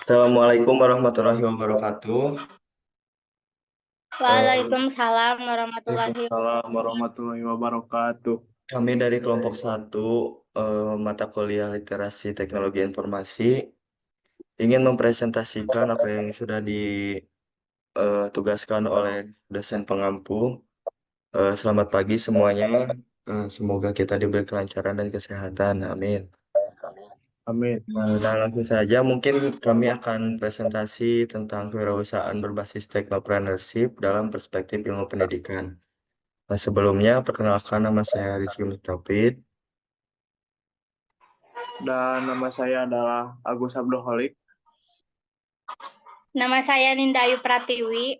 Assalamualaikum warahmatullahi wabarakatuh. Eh, Waalaikumsalam warahmatullahi Waalaikumsalam warahmatullahi wabarakatuh. Kami dari kelompok satu mata kuliah Literasi Teknologi Informasi ingin mempresentasikan apa yang sudah ditugaskan oleh dosen pengampu. Selamat pagi semuanya. Semoga kita diberi kelancaran dan kesehatan. Amin. Amin. Dan langsung saja mungkin kami akan presentasi tentang kewirausahaan berbasis technopreneurship dalam perspektif ilmu pendidikan. Nah, sebelumnya, perkenalkan nama saya Rizky Mustafid. Dan nama saya adalah Agus Abdul Holik. Nama saya Ninda Ayu Pratiwi.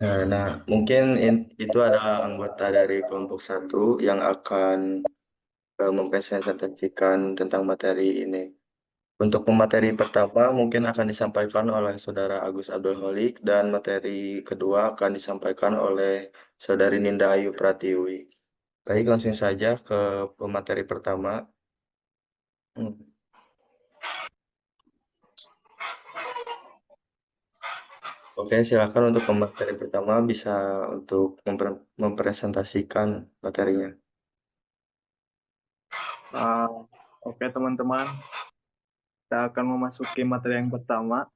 Nah, mungkin itu adalah anggota dari kelompok satu yang akan mempresentasikan tentang materi ini. Untuk pemateri pertama mungkin akan disampaikan oleh Saudara Agus Abdul Holik dan materi kedua akan disampaikan oleh Saudari Ninda Ayu Pratiwi. Baik, langsung saja ke pemateri pertama. Hmm. Oke, silakan untuk pemateri pertama bisa untuk mempresentasikan materinya. Oke teman-teman, kita akan memasuki materi yang pertama,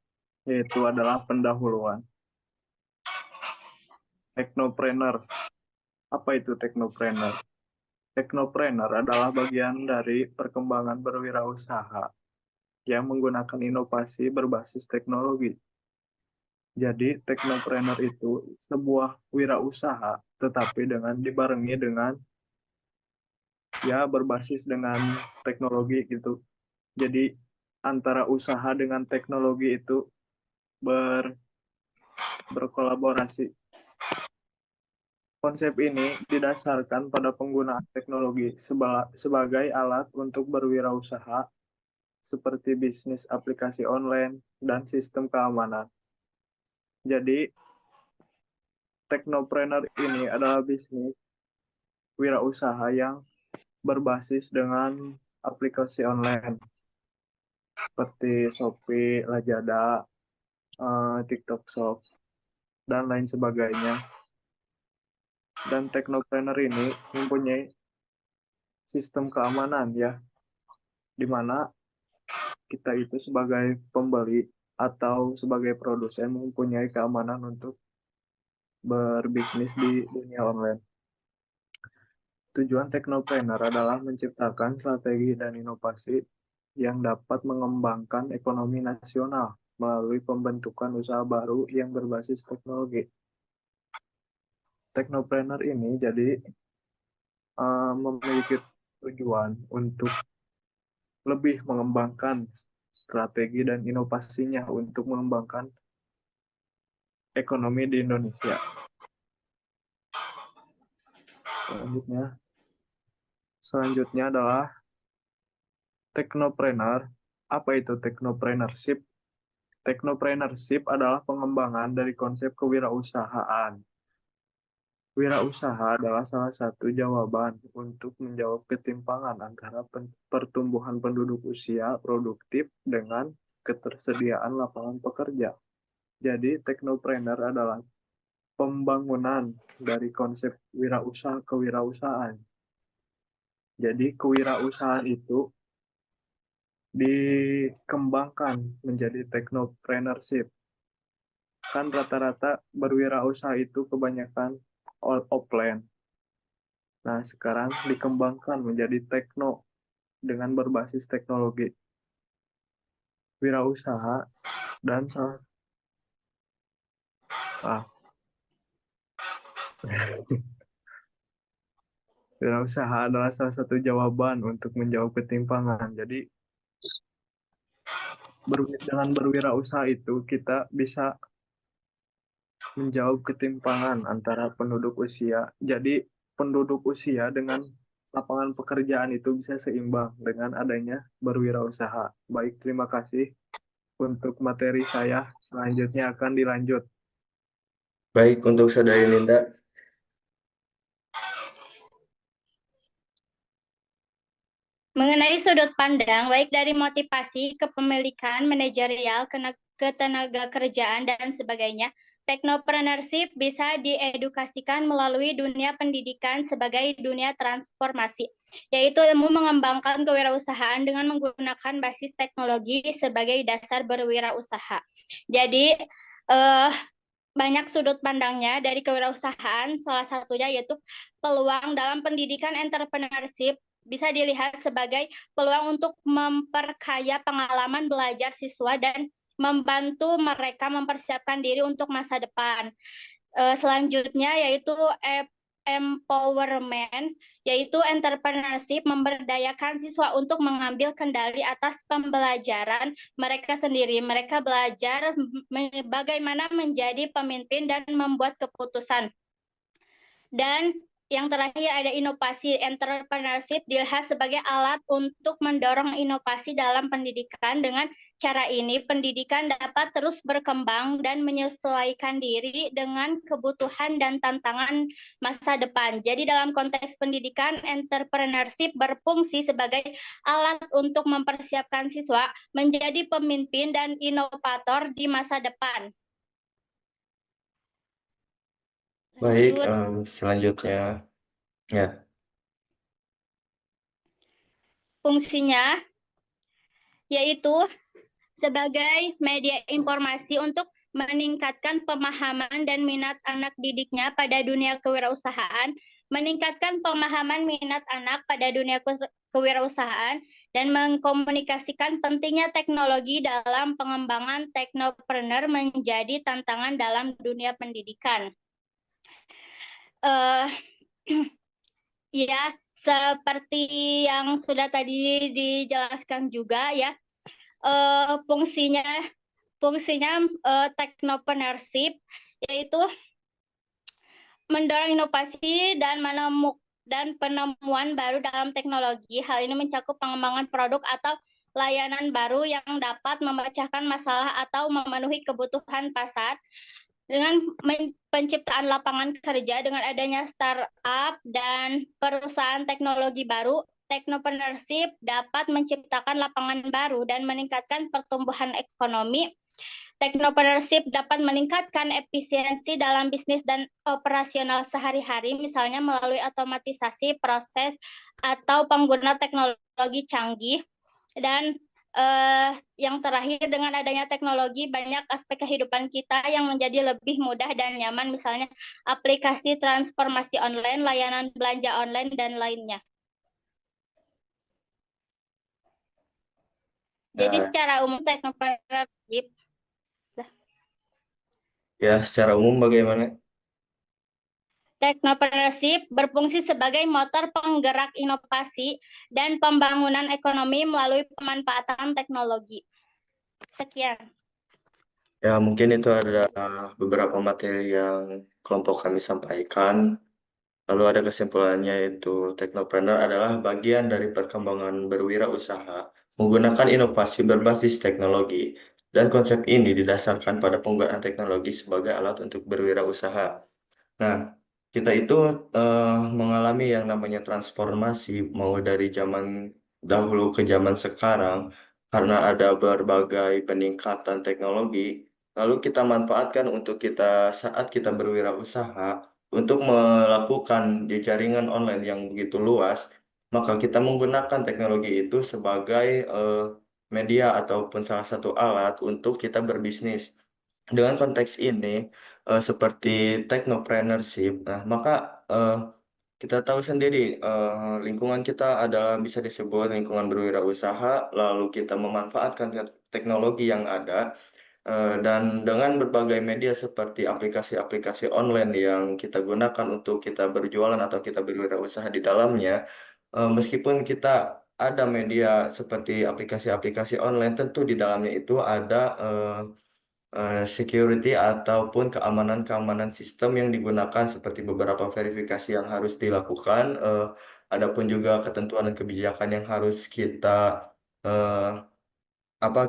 yaitu adalah pendahuluan. Technopreneur. Apa itu technopreneur? Technopreneur adalah bagian dari perkembangan berwirausaha yang menggunakan inovasi berbasis teknologi. Jadi, technopreneur itu sebuah wirausaha, tetapi dibarengi dengan berbasis dengan teknologi gitu. Jadi antara usaha dengan teknologi itu berkolaborasi. Konsep ini didasarkan pada penggunaan teknologi sebagai alat untuk berwirausaha seperti bisnis aplikasi online dan sistem keamanan. Jadi teknopreneur ini adalah bisnis wirausaha yang berbasis dengan aplikasi online seperti Shopee, Lazada, TikTok Shop, dan lain sebagainya. Dan teknopreneur ini mempunyai sistem keamanan di mana kita itu sebagai pembeli atau sebagai produsen mempunyai keamanan untuk berbisnis di dunia online. Tujuan teknopreneur adalah menciptakan strategi dan inovasi yang dapat mengembangkan ekonomi nasional melalui pembentukan usaha baru yang berbasis teknologi. Teknopreneur ini jadi memiliki tujuan untuk lebih mengembangkan strategi dan inovasinya untuk mengembangkan ekonomi di Indonesia. Selanjutnya adalah teknopreneur. Apa itu teknopreneurship? Teknopreneurship adalah pengembangan dari konsep kewirausahaan. Wirausaha adalah salah satu jawaban untuk menjawab ketimpangan antara pertumbuhan penduduk usia produktif dengan ketersediaan lapangan pekerja. Jadi, teknopreneur adalah pembangunan dari konsep wirausaha kewirausahaan. Jadi, kewirausahaan itu dikembangkan menjadi teknopreneurship. Kan rata-rata berwirausaha itu kebanyakan offline. Nah, sekarang dikembangkan menjadi tekno dengan berbasis teknologi. Wirausaha dan wirausaha adalah salah satu jawaban untuk menjawab ketimpangan. Jadi, dengan berwirausaha itu kita bisa menjawab ketimpangan antara penduduk usia. Jadi penduduk usia dengan lapangan pekerjaan itu bisa seimbang dengan adanya berwirausaha. Baik, terima kasih. Untuk materi saya selanjutnya akan dilanjut. Baik, untuk Saudari Ninda. Mengenai sudut pandang, baik dari motivasi, kepemilikan, manajerial, ketenaga kerjaan, dan sebagainya. Technopreneurship bisa diedukasikan melalui dunia pendidikan sebagai dunia transformasi, yaitu ilmu mengembangkan kewirausahaan dengan menggunakan basis teknologi sebagai dasar berwirausaha. Jadi, banyak sudut pandangnya dari kewirausahaan, salah satunya yaitu peluang dalam pendidikan entrepreneurship bisa dilihat sebagai peluang untuk memperkaya pengalaman belajar siswa dan membantu mereka mempersiapkan diri untuk masa depan. Selanjutnya yaitu empowerment, yaitu entrepreneurship memberdayakan siswa untuk mengambil kendali atas pembelajaran mereka sendiri. Mereka belajar bagaimana menjadi pemimpin dan membuat keputusan. Dan yang terakhir ada inovasi. Entrepreneurship dilihat sebagai alat untuk mendorong inovasi dalam pendidikan. Dengan cara ini, pendidikan dapat terus berkembang dan menyesuaikan diri dengan kebutuhan dan tantangan masa depan. Jadi dalam konteks pendidikan, entrepreneurship berfungsi sebagai alat untuk mempersiapkan siswa menjadi pemimpin dan inovator di masa depan. Baik, Lanjut. selanjutnya ya. Fungsinya yaitu sebagai media informasi untuk meningkatkan pemahaman dan minat anak didiknya pada dunia kewirausahaan, meningkatkan pemahaman minat anak pada dunia kewirausahaan, dan mengkomunikasikan pentingnya teknologi dalam pengembangan teknopreneur menjadi tantangan dalam dunia pendidikan. Ya, seperti yang sudah tadi dijelaskan juga ya, fungsinya technopreneurship yaitu mendorong inovasi dan penemuan baru dalam teknologi. Hal ini mencakup pengembangan produk atau layanan baru yang dapat memecahkan masalah atau memenuhi kebutuhan pasar. Dengan penciptaan lapangan kerja dengan adanya startup dan perusahaan teknologi baru, technopreneurship dapat menciptakan lapangan baru dan meningkatkan pertumbuhan ekonomi. Technopreneurship dapat meningkatkan efisiensi dalam bisnis dan operasional sehari-hari, misalnya melalui otomatisasi proses atau pengguna teknologi canggih. Dan yang terakhir, dengan adanya teknologi, banyak aspek kehidupan kita yang menjadi lebih mudah dan nyaman, misalnya aplikasi transformasi online, layanan belanja online, dan lainnya. Jadi secara umum technopreneurship Ya, secara umum bagaimana? Technopreneurship berfungsi sebagai motor penggerak inovasi dan pembangunan ekonomi melalui pemanfaatan teknologi. Sekian. Ya, mungkin itu ada beberapa materi yang kelompok kami sampaikan. Lalu ada kesimpulannya, yaitu teknopreneur adalah bagian dari perkembangan berwirausaha menggunakan inovasi berbasis teknologi. Dan konsep ini didasarkan pada penggunaan teknologi sebagai alat untuk berwirausaha. Nah, kita itu mengalami yang namanya transformasi, mau dari zaman dahulu ke zaman sekarang, karena ada berbagai peningkatan teknologi, lalu kita manfaatkan untuk saat kita berwirausaha, untuk melakukan jaringan online yang begitu luas, maka kita menggunakan teknologi itu sebagai media ataupun salah satu alat untuk kita berbisnis. Dengan konteks ini, seperti technopreneurship, nah maka kita tahu sendiri lingkungan kita adalah bisa disebut lingkungan berwirausaha, lalu kita memanfaatkan teknologi yang ada, dan dengan berbagai media seperti aplikasi-aplikasi online yang kita gunakan untuk kita berjualan atau kita berwirausaha di dalamnya, meskipun kita ada media seperti aplikasi-aplikasi online, tentu di dalamnya itu ada security ataupun keamanan-keamanan sistem yang digunakan, seperti beberapa verifikasi yang harus dilakukan. Adapun juga ketentuan dan kebijakan yang harus eh,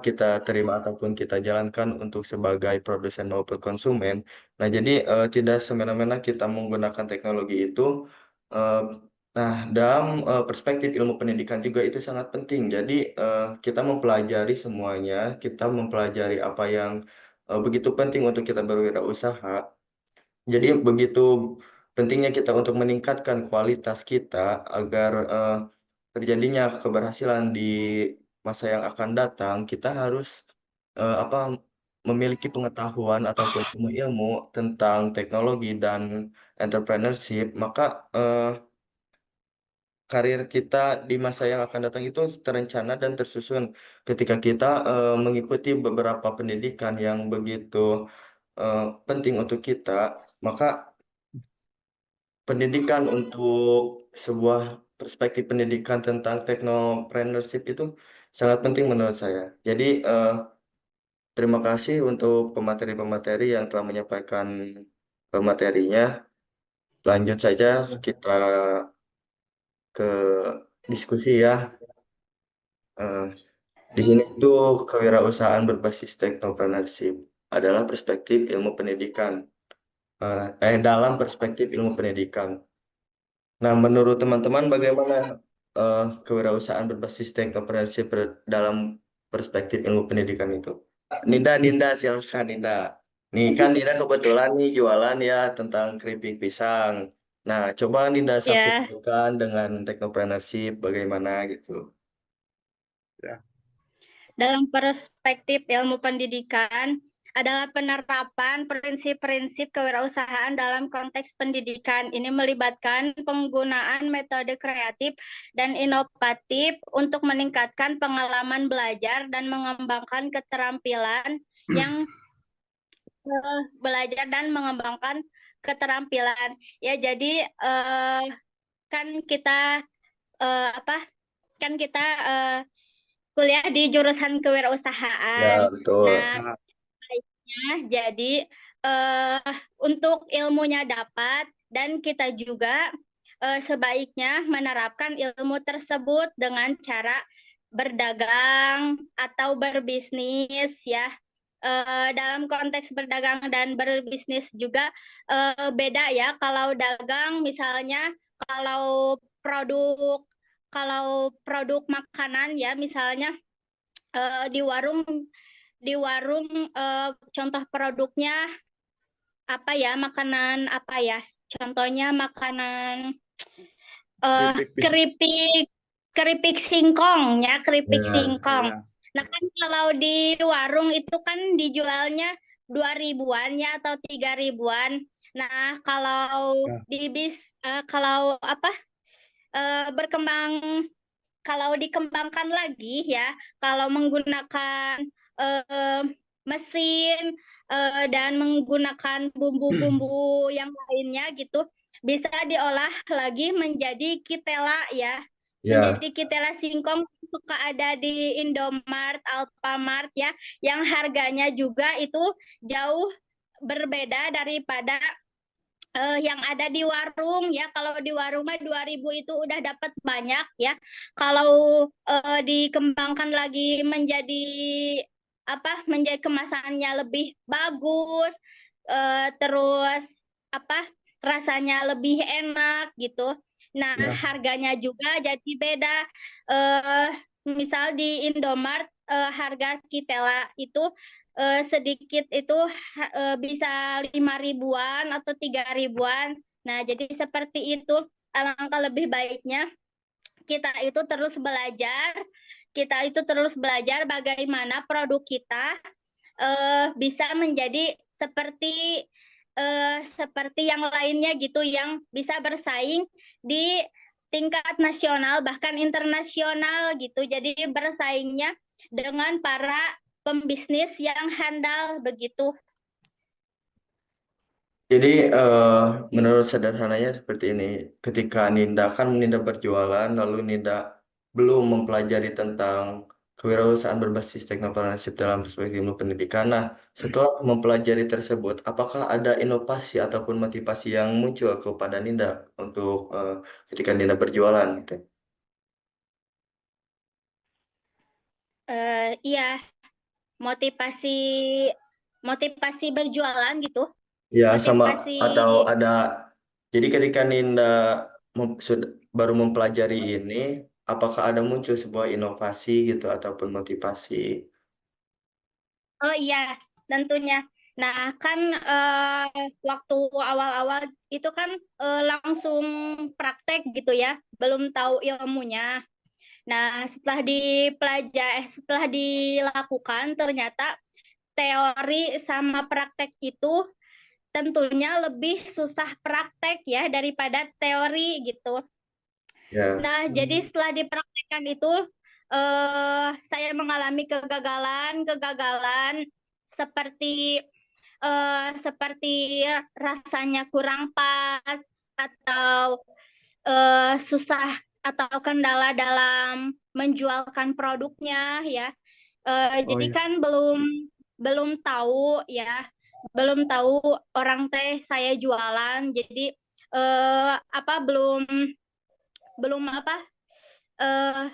kita terima ataupun kita jalankan untuk sebagai produsen maupun konsumen. Nah, jadi tidak semena-mena kita menggunakan teknologi itu, eh, Nah, dalam perspektif ilmu pendidikan juga itu sangat penting. Jadi, kita mempelajari semuanya, kita mempelajari apa yang begitu penting untuk kita berwirausaha. Jadi, begitu pentingnya kita untuk meningkatkan kualitas kita agar terjadinya keberhasilan di masa yang akan datang, kita harus apa memiliki pengetahuan ataupun ilmu tentang teknologi dan entrepreneurship. Maka karir kita di masa yang akan datang itu terencana dan tersusun ketika kita mengikuti beberapa pendidikan yang begitu penting untuk kita, maka pendidikan untuk sebuah perspektif pendidikan tentang technopreneurship itu sangat penting menurut saya. Jadi, terima kasih untuk pemateri-pemateri yang telah menyampaikan materinya. Lanjut saja kita ke diskusi ya. Eh, Di sini tuh kewirausahaan berbasis technopreneurship adalah perspektif ilmu pendidikan. Dalam perspektif ilmu pendidikan. Nah, menurut teman-teman bagaimana kewirausahaan berbasis technopreneurship dalam perspektif ilmu pendidikan itu? Ninda, silakan Ninda. Nih kan Ninda kebetulan nih jualan ya tentang keripik pisang. Nah, coba Ninda Ya, sambungkan dengan technopreneurship bagaimana gitu. Ya. dalam perspektif ilmu pendidikan adalah penerapan prinsip-prinsip kewirausahaan dalam konteks pendidikan. Ini melibatkan penggunaan metode kreatif dan inovatif untuk meningkatkan pengalaman belajar dan mengembangkan keterampilan yang belajar dan mengembangkan keterampilan. Ya, jadi kan kita apa? Kan kita kuliah di jurusan kewirausahaan. Ya, betul. Nah, Nah, jadi untuk ilmunya dapat dan kita juga sebaiknya menerapkan ilmu tersebut dengan cara berdagang atau berbisnis ya. Dalam konteks berdagang dan berbisnis juga beda ya. Kalau dagang misalnya kalau produk kalau produk makanan ya misalnya di warung contoh produknya apa ya makanan apa ya contohnya makanan keripik pisang. keripik keripik singkong ya keripik Ya, singkong. Ya. Nah kan kalau di warung itu kan dijualnya 2 ribuan ya atau 3 ribuan. Nah kalau Ya. di kalau apa berkembang kalau dikembangkan lagi ya, kalau menggunakan eh, mesin dan menggunakan bumbu-bumbu yang lainnya gitu, bisa diolah lagi menjadi kitela ya. ya, Menjadi kitela singkong suka ada di Indomart, Alfamart ya, yang harganya juga itu jauh berbeda daripada yang ada di warung ya. Kalau di warung mah 2 ribu itu udah dapat banyak ya. Kalau dikembangkan lagi menjadi apa? Menjadi kemasannya lebih bagus, terus apa? Rasanya lebih enak gitu. Nah, ya, harganya juga jadi beda. Eh Misal di Indomart harga kitela itu sedikit itu bisa 5 ribuan atau 3 ribuan. Nah, jadi seperti itu. Alangkah lebih baiknya kita itu terus belajar, bagaimana produk kita bisa menjadi seperti yang lainnya gitu, yang bisa bersaing di tingkat nasional bahkan internasional gitu. Jadi bersaingnya dengan para pembisnis yang handal begitu. jadi menurut sederhananya seperti ini. Ketika Ninda berjualan, lalu Ninda belum mempelajari tentang kewirausahaan berbasis teknopreneurship dalam perspektif ilmu pendidikan. Nah, setelah mempelajari tersebut, apakah ada inovasi ataupun motivasi yang muncul kepada Ninda untuk ketika Ninda berjualan gitu? Iya, motivasi motivasi berjualan gitu. Ya, sama Motivasi atau ada. Jadi ketika Ninda sudah baru mempelajari ini, apakah ada muncul sebuah inovasi gitu ataupun motivasi? Oh iya, tentunya. Nah, kan waktu awal-awal itu kan langsung praktek gitu ya, belum tahu ilmunya. Nah, setelah dilakukan, ternyata teori sama praktek itu tentunya lebih susah praktek ya daripada teori gitu. Ya, Nah, jadi setelah dipraktekkan itu, saya mengalami kegagalan seperti seperti rasanya kurang pas atau susah atau kendala dalam menjualkan produknya ya. Oh Jadi iya, kan belum tahu ya, belum tahu orang teh saya jualan. Jadi apa belum apa eh,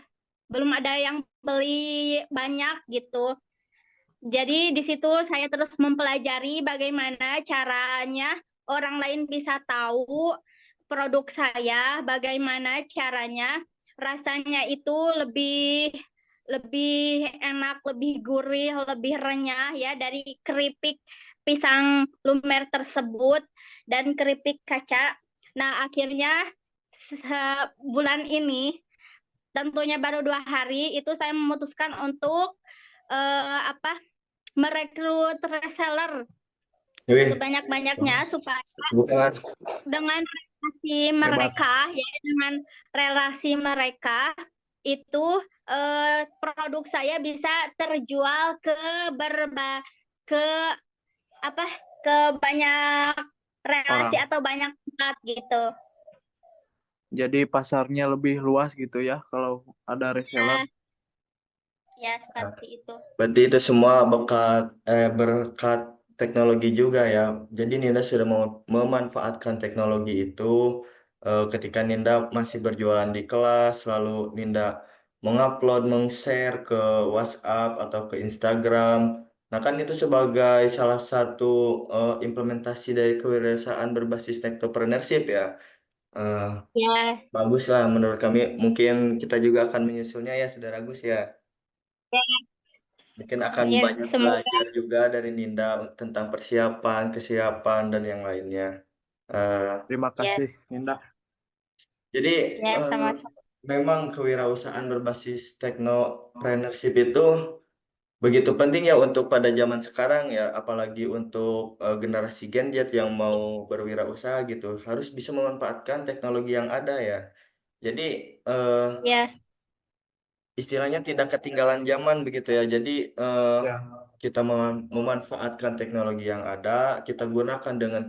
belum ada yang beli banyak gitu. Jadi di situ saya terus mempelajari bagaimana caranya orang lain bisa tahu produk saya, bagaimana caranya rasanya itu lebih lebih enak, lebih gurih, lebih renyah ya dari keripik pisang lumer tersebut dan keripik kaca. Nah, akhirnya bulan ini tentunya baru 2 hari itu saya memutuskan untuk apa merekrut reseller wih, sebanyak-banyaknya supaya bukan dengan hebat. dengan relasi mereka itu produk saya bisa terjual ke apa ke banyak relasi Orang. atau banyak tempat gitu. Jadi pasarnya lebih luas gitu ya kalau ada reseller. Ya, ya seperti itu. berarti itu semua berkat teknologi juga ya. Jadi Ninda sudah memanfaatkan teknologi itu ketika Ninda masih berjualan di kelas, lalu Ninda mengupload, meng-share ke WhatsApp atau ke Instagram. Nah, kan itu sebagai salah satu implementasi dari kewirausahaan berbasis technopreneurship ya. Eh, Ya, Bagus lah menurut kami. Mungkin kita juga akan menyusulnya ya, Saudara Agus ya. Mungkin akan ya banyak semoga belajar juga dari Ninda tentang persiapan, kesiapan, dan yang lainnya. Eh, Terima ya kasih, Indah. jadi ya sama. memang kewirausahaan berbasis technopreneurship itu begitu penting ya untuk pada zaman sekarang ya, apalagi untuk generasi Gen Z yang mau berwirausaha gitu, harus bisa memanfaatkan teknologi yang ada ya. Jadi eh, Ya, istilahnya tidak ketinggalan zaman begitu ya. Jadi Ya. kita memanfaatkan teknologi yang ada, kita gunakan dengan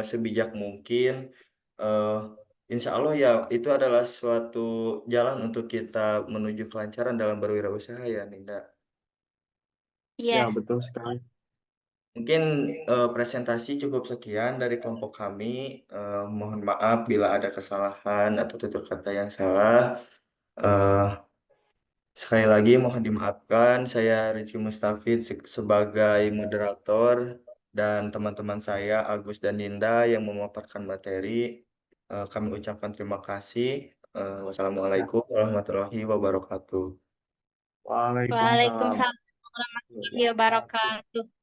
sebijak mungkin. Eh, Insya Allah ya itu adalah suatu jalan untuk kita menuju kelancaran dalam berwirausaha ya, Ninda. Ya, ya, betul sekali. Mungkin presentasi cukup sekian dari kelompok kami. Mohon maaf bila ada kesalahan atau tutur kata yang salah. Eh, Sekali lagi mohon dimaafkan, saya Rizky Mustafid sebagai moderator dan teman-teman saya Agus dan Ninda yang memaparkan materi. Kami ucapkan terima kasih. Ya. Wassalamualaikum warahmatullahi wabarakatuh. Waalaikumsalam. Waalaikumsalam warahmatullahi wabarakatuh.